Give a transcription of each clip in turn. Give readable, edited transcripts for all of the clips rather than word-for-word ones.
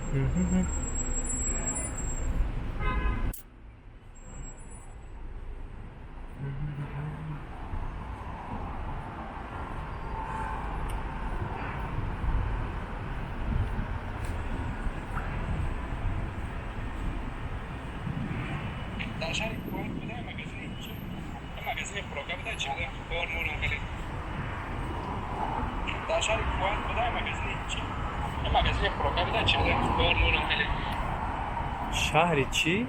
در شهر کویت بوده مغازه چی؟ مغازه فروکا بوده چی بوده؟ هورمون خیلی در شهر کویت بوده مغازه چی؟ مغازه فروکا بوده چی بوده؟ هورمون خیلی شهر چی؟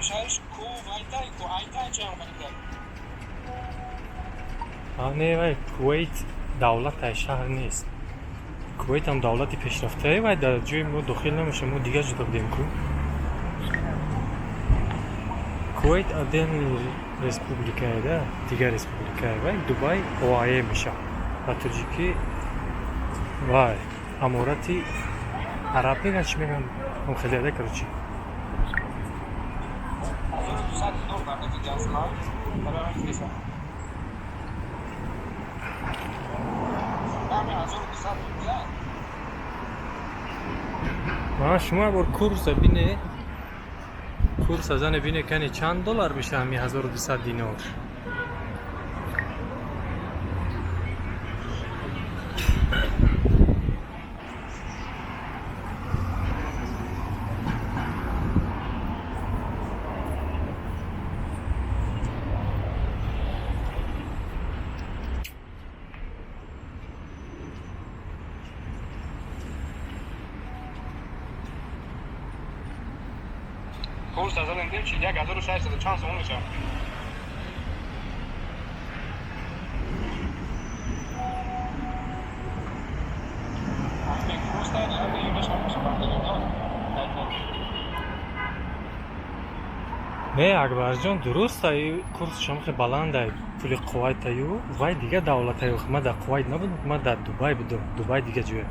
نمیشهرش کویت چه هم خیلی نه وای کویت دولت شهر نیست. کویت هم دولتی پیشرفته و در جای ما داخل نمیشه، ما دیگه جدا بدیم کو. کویت один республика да, دیگه республика و دبی اوایه میشه. و ترکیه وای اماراتی عربی گچ میگن اون خیلی ده کرچی. 1200 دلار ده دیگه اصلا برای فیسا همین 1200 دلار شما بر کورس بینه کورس ازن بینه کنی چند دلار میشه همین 1200 دینار. کورس از الان دیم چی 1600 چند سوم میشه کورس داری یا یه بشه نه اکبر جان درست ای کورس شما خیلی بلند ای پول قوایت ایو وای دیگه دولت ایو ما در قوایت نبود ما در دبی بودم دبی دیگه جوه